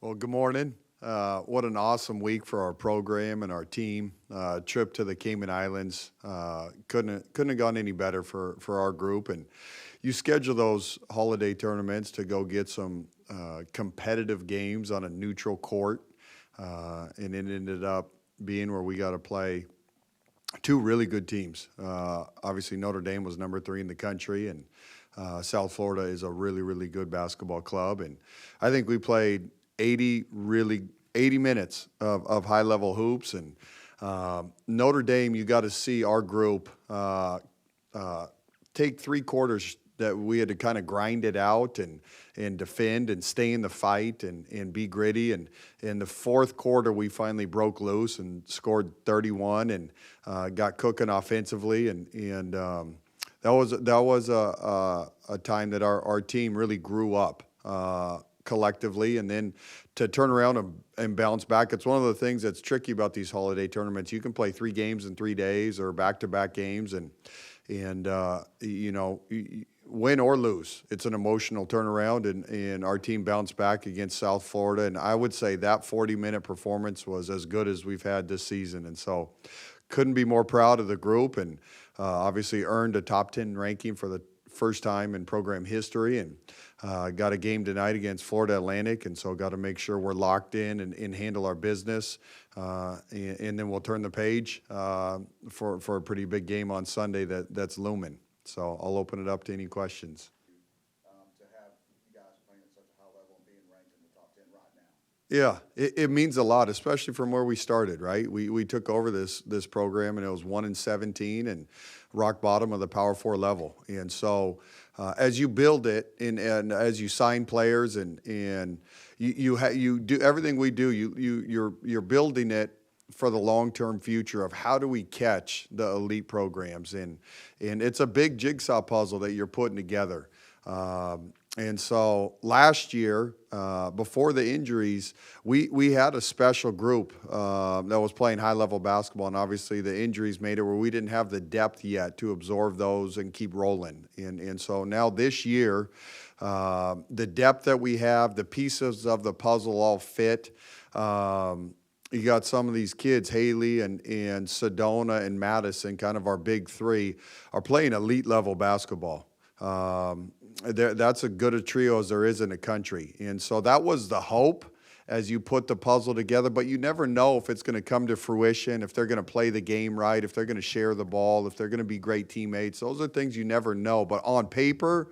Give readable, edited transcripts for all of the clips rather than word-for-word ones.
Well, good morning. What an awesome week for our program and our team. Trip to the Cayman Islands. Couldn't have gone any better for our group. And you schedule those holiday tournaments to go get some competitive games on a neutral court, and it ended up being where we got to play two really good teams. Obviously, Notre Dame was number 3 in the country, and South Florida is a really good basketball club. And I think we played 80 minutes of high level hoops. And Notre Dame, you got to see our group take 3 quarters that we had to kind of grind it out and defend and stay in the fight and be gritty. And in the fourth quarter, we finally broke loose and scored 31 and got cooking offensively. And that was a time that our team really grew up collectively, and then to turn around and bounce back. It's one of the things that's tricky about these holiday tournaments. You can play 3 games in 3 days or back-to-back games, and win or lose, it's an emotional turnaround, and our team bounced back against South Florida, and I would say that 40-minute performance was as good as we've had this season. And so couldn't be more proud of the group, and obviously earned a top 10 ranking for the first time in program history, and got a game tonight against Florida Atlantic, and so got to make sure we're locked in and handle our business, and then we'll turn the page for a pretty big game on Sunday that's looming. So I'll open it up to any questions. To have you guys playing at such a high level and being ranked in the top 10 right now? Yeah, it means a lot, especially from where we started, right? We took over this program, and it was 1-17 and rock bottom of the Power 4 level. And so as you build it and as you sign players and you do everything we do, you're building it for the long-term future of how do we catch the elite programs. And it's a big jigsaw puzzle that you're putting together. And so last year, before the injuries, we had a special group that was playing high-level basketball, and obviously the injuries made it where we didn't have the depth yet to absorb those and keep rolling. And so now this year, the depth that we have, the pieces of the puzzle all fit. You got some of these kids, Haley and Sedona and Madison, kind of our big 3, are playing elite-level basketball. That's as good a trio as there is in the country. And so that was the hope as you put the puzzle together, but you never know if it's going to come to fruition, if they're going to play the game right, if they're going to share the ball, if they're going to be great teammates. Those are things you never know. But on paper,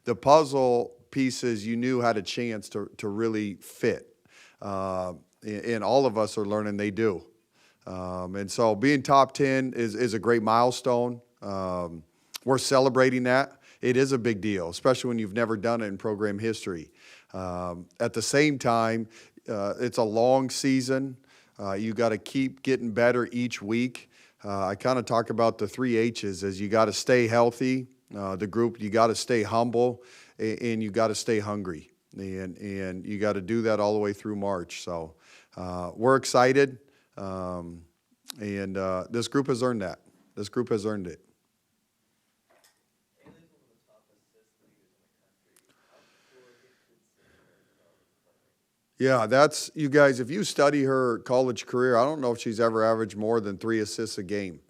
the puzzle pieces you knew had a chance to really fit. And all of us are learning they do. And so being top 10 is a great milestone. We're celebrating that. It is a big deal, especially when you've never done it in program history. At the same time, it's a long season. You got to keep getting better each week. I kind of talk about the 3 H's as you got to stay healthy, the group, you got to stay humble, and you got to stay hungry. And you got to do that all the way through March. So we're excited, and this group has earned that. This group has earned it. Yeah, that's, you guys, if you study her college career, I don't know if she's ever averaged more than 3 assists a game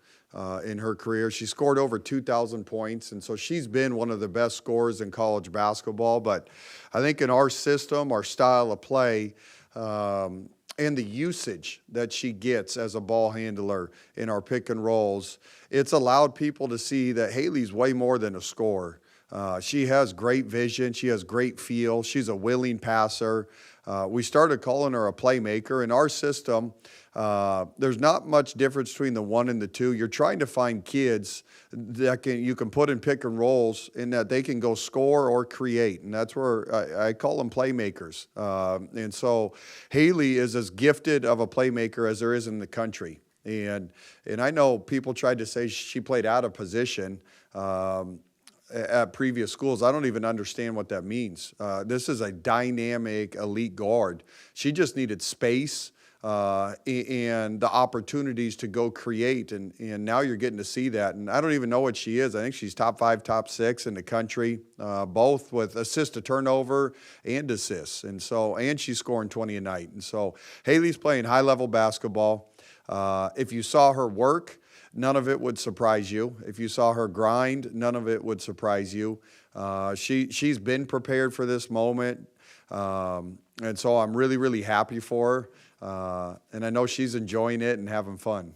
in her career. She scored over 2,000 points, and so she's been one of the best scorers in college basketball. But I think in our system, our style of play, and the usage that she gets as a ball handler in our pick and rolls, it's allowed people to see that Haley's way more than a scorer. She has great vision. She has great feel. She's a willing passer. We started calling her a playmaker. In our system, there's not much difference between the 1 and the 2. You're trying to find kids that you can put in pick and rolls in that they can go score or create, and that's where I call them playmakers. And so Haley is as gifted of a playmaker as there is in the country. And I know people tried to say she played out of position at previous schools. I don't even understand what that means. This is a dynamic elite guard. She just needed space and the opportunities to go create. And now you're getting to see that. And I don't even know what she is. I think she's top 5, top 6 in the country, both with assist to turnover and assists. And she's scoring 20 a night. And so Haley's playing high-level basketball. If you saw her work, none of it would surprise you. If you saw her grind, none of it would surprise you. She's been prepared for this moment. And so I'm really, really happy for her. And I know she's enjoying it and having fun.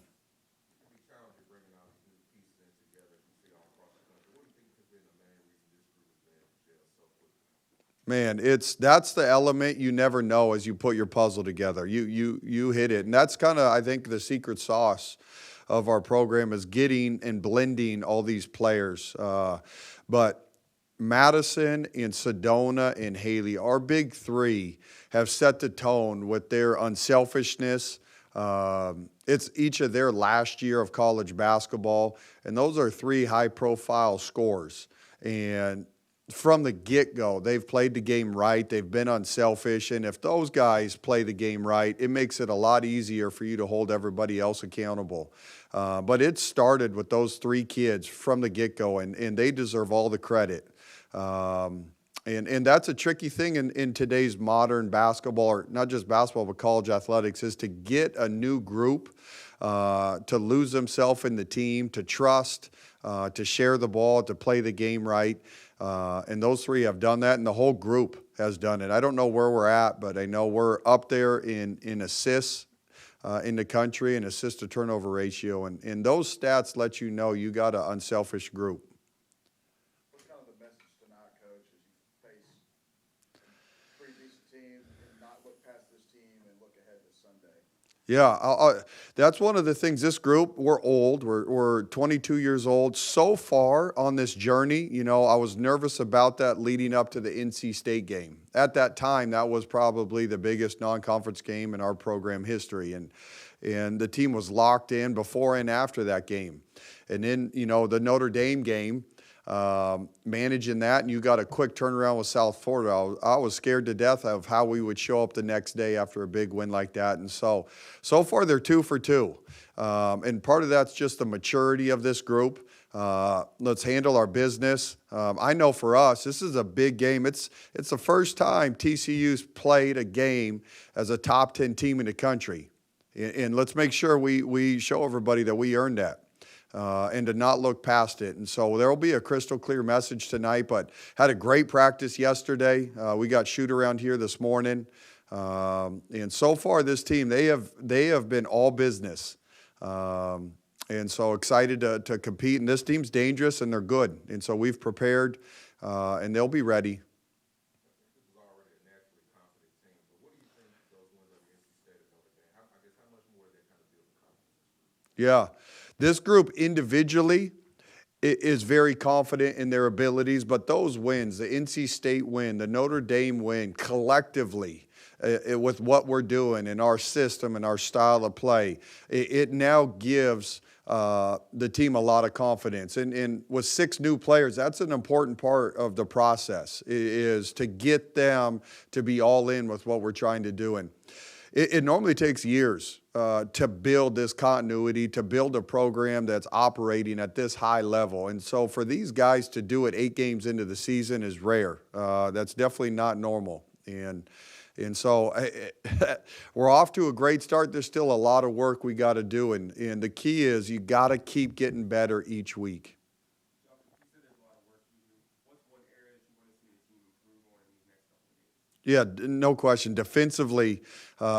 Man, that's the element you never know as you put your puzzle together. You hit it. And that's kind of, I think, the secret sauce of our program is getting and blending all these players. But Madison and Sedona and Haley, our big three, have set the tone with their unselfishness. It's each of their last year of college basketball, and those are 3 high-profile scores. And from the get-go, they've played the game right. They've been unselfish, and if those guys play the game right, it makes it a lot easier for you to hold everybody else accountable. But it started with those 3 kids from the get-go, and they deserve all the credit. And that's a tricky thing in today's modern basketball, or not just basketball, but college athletics, is to get a new group to lose themselves in the team, to trust, to share the ball, to play the game right. And those 3 have done that, and the whole group has done it. I don't know where we're at, but I know we're up there in assists in the country and assist to turnover ratio. And those stats let you know you got an unselfish group. What's kind of the message tonight, Coach, as you face a pretty decent team and not look past this team and look ahead to Sunday? Yeah, that's one of the things. This group, we're old. We're 22 years old. So far on this journey, I was nervous about that leading up to the NC State game. At that time, that was probably the biggest non-conference game in our program history. And the team was locked in before and after that game. And then, the Notre Dame game, managing that, and you got a quick turnaround with South Florida. I was scared to death of how we would show up the next day after a big win like that. And so far they're 2 for 2. And part of that's just the maturity of this group. Let's handle our business. I know for us, this is a big game. It's the first time TCU's played a game as a top 10 team in the country. And let's make sure we show everybody that we earned that. And to not look past it. And so there will be a crystal clear message tonight, but had a great practice yesterday. We got shoot around here this morning. And so far this team, they have been all business. And so excited to compete. And this team's dangerous and they're good. And so we've prepared and they'll be ready. Yeah. This group individually is very confident in their abilities, but those wins, the NC State win, the Notre Dame win, collectively, with what we're doing in our system and our style of play, it now gives the team a lot of confidence. And with 6 new players, that's an important part of the process, is to get them to be all in with what we're trying to do. And it normally takes years to build this continuity, to build a program that's operating at this high level. And so for these guys to do it 8 games into the season is rare. That's definitely not normal. And so we're off to a great start. There's still a lot of work we got to do. And the key is you got to keep getting better each week. Yeah, no question. Defensively,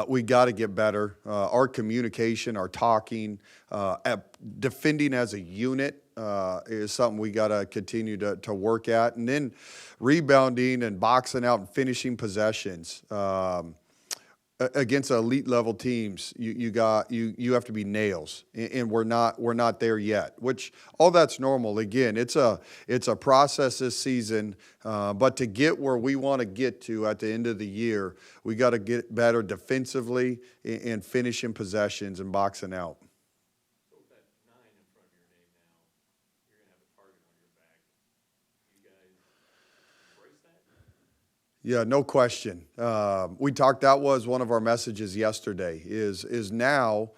we got to get better. Our communication, our talking, defending as a unit is something we got to continue to work at. And then rebounding and boxing out and finishing possessions. Against elite level teams, you have to be nails, and we're not there yet. Which all that's normal. Again, it's a process this season, but to get where we want to get to at the end of the year, we got to get better defensively and finishing possessions and boxing out. So with that 9 in front of your name now, you're gonna have a target on your back. You guys embrace that? Yeah, no question. We talked. That was one of our messages yesterday. Is now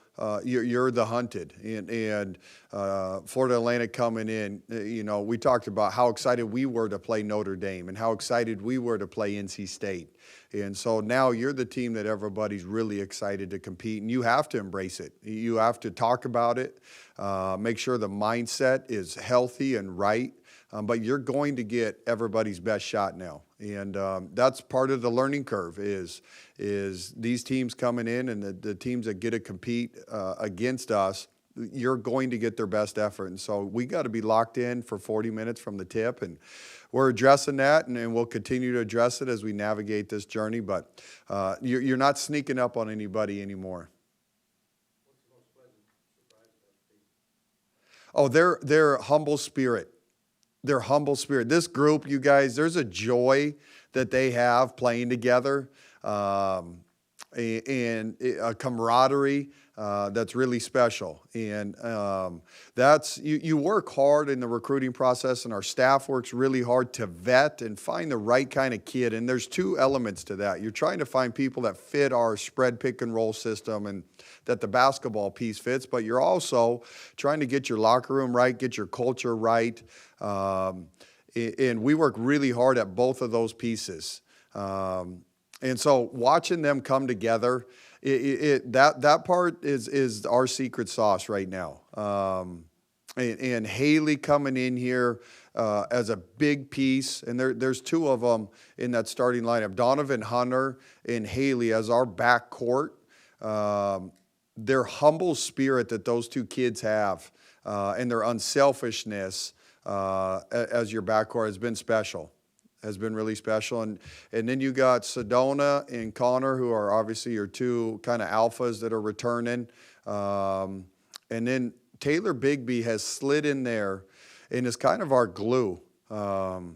you're the hunted, and Florida Atlantic coming in. We talked about how excited we were to play Notre Dame and how excited we were to play NC State, and so now you're the team that everybody's really excited to compete, and you have to embrace it. You have to talk about it. Make sure the mindset is healthy and right. But you're going to get everybody's best shot now, and that's part of the learning curve. Is these teams coming in and the teams that get to compete against us, you're going to get their best effort, and so we got to be locked in for 40 minutes from the tip, and we're addressing that, and we'll continue to address it as we navigate this journey. But you're not sneaking up on anybody anymore. What's the most pleasant surprise about the team? Oh, their humble spirit. Their humble spirit. This group, you guys, there's a joy that they have playing together, and a camaraderie that's really special. And that's you work hard in the recruiting process, and our staff works really hard to vet and find the right kind of kid. And there's two elements to that. You're trying to find people that fit our spread pick and roll system and that the basketball piece fits, but you're also trying to get your locker room right, get your culture right. And we work really hard at both of those pieces. And so watching them come together, that part is our secret sauce right now. And Haley coming in here as a big piece, and there's two of them in that starting lineup, Donovan Hunter and Haley as our backcourt. Their humble spirit that those two kids have, and their unselfishness as your backcourt has been special, has been really special. And then you got Sedona and Connor, who are obviously your two kind of alphas that are returning. And then Taylor Bigby has slid in there and is kind of our glue. And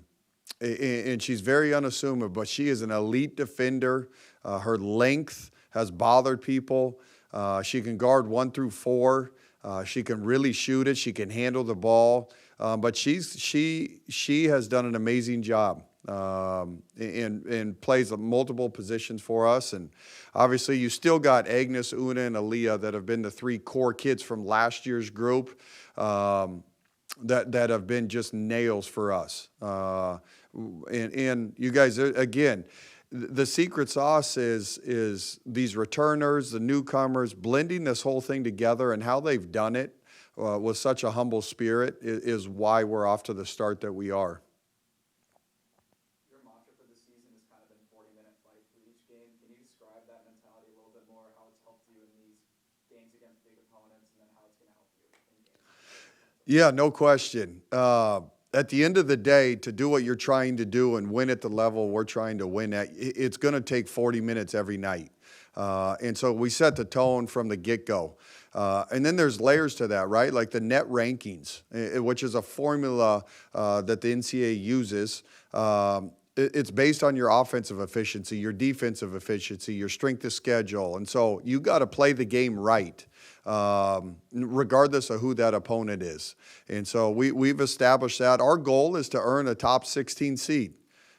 she's very unassuming, but she is an elite defender. Her length has bothered people. She can guard 1 through 4. She can really shoot it. She can handle the ball. But she has done an amazing job and plays multiple positions for us. And obviously, you still got Agnes, Una, and Aaliyah that have been the 3 core kids from last year's group that have been just nails for us. And you guys, again, the secret sauce is these returners, the newcomers, blending this whole thing together, and how they've done it with such a humble spirit is why we're off to the start that we are. Your mantra for the season has kind of been 40-minute fight for each game. Can you describe that mentality a little bit more, how it's helped you in these games against big opponents, and then how it's going to help you in games? Yeah, no question. At the end of the day, to do what you're trying to do and win at the level we're trying to win at, it's going to take 40 minutes every night. And so we set the tone from the get-go. And then there's layers to that, right? Like the net rankings, which is a formula that the NCAA uses. It's based on your offensive efficiency, your defensive efficiency, your strength of schedule. And so you got to play the game right, regardless of who that opponent is. And so we've established that. Our goal is to earn a top 16 seed.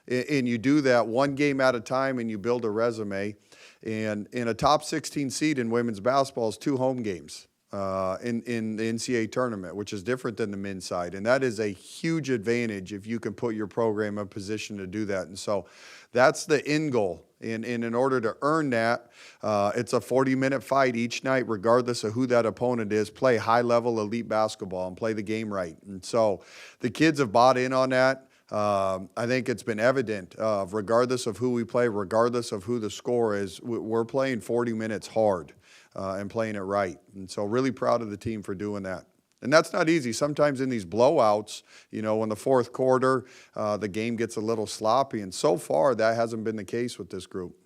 And you do that one game at a time, and you build a resume. And in a top 16 seed in women's basketball is 2 home games in the NCAA tournament, which is different than the men's side. And that is a huge advantage if you can put your program in a position to do that. And so that's the end goal. And in order to earn that, it's a 40-minute fight each night, regardless of who that opponent is. Play high-level elite basketball and play the game right. And so the kids have bought in on that. I think it's been evident, regardless of who we play, regardless of who the score is, we're playing 40 minutes hard and playing it right. And so really proud of the team for doing that. And that's not easy. Sometimes in these blowouts, in the fourth quarter, the game gets a little sloppy. And so far, that hasn't been the case with this group.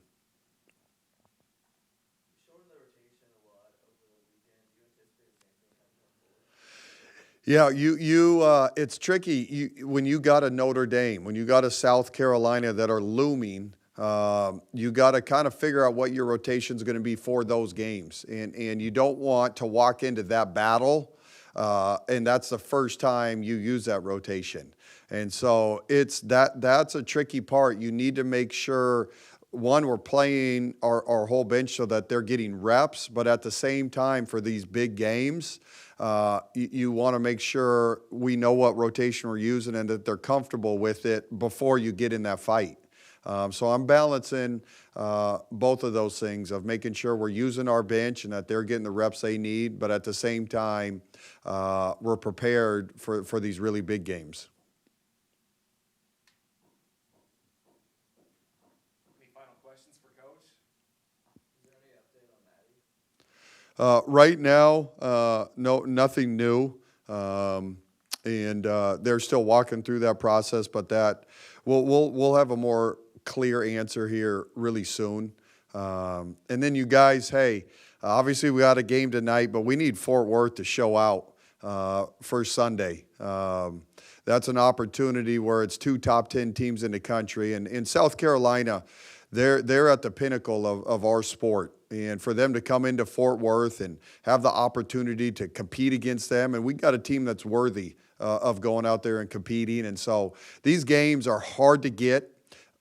Yeah, it's tricky when you got a Notre Dame, when you got a South Carolina that are looming. You got to kind of figure out what your rotation is going to be for those games, and you don't want to walk into that battle, and that's the first time you use that rotation. And so that's a tricky part. You need to make sure, one, we're playing our whole bench so that they're getting reps, but at the same time for these big games, you want to make sure we know what rotation we're using and that they're comfortable with it before you get in that fight. So I'm balancing both of those things of making sure we're using our bench and that they're getting the reps they need, but at the same time, we're prepared for these really big games. Any final questions for Coach? Is there any update on Maddie? Right now, no, nothing new. And they're still walking through that process, but that we'll have a more clear answer here really soon. And then you guys, hey, obviously we got a game tonight, but we need Fort Worth to show out for Sunday. That's an opportunity where it's 2 top 10 teams in the country, and in South Carolina, they're at the pinnacle of our sport. And for them to come into Fort Worth and have the opportunity to compete against them, and we got a team that's worthy of going out there and competing. And so these games are hard to get.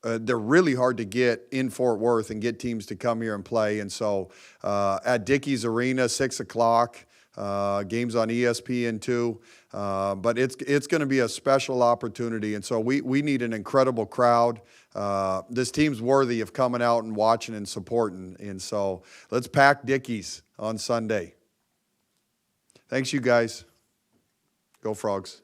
They're really hard to get in Fort Worth and get teams to come here and play. And so at Dickies Arena, 6 o'clock, games on ESPN2. But it's going to be a special opportunity. And so we need an incredible crowd. This team's worthy of coming out and watching and supporting. And so let's pack Dickies on Sunday. Thanks, you guys. Go Frogs.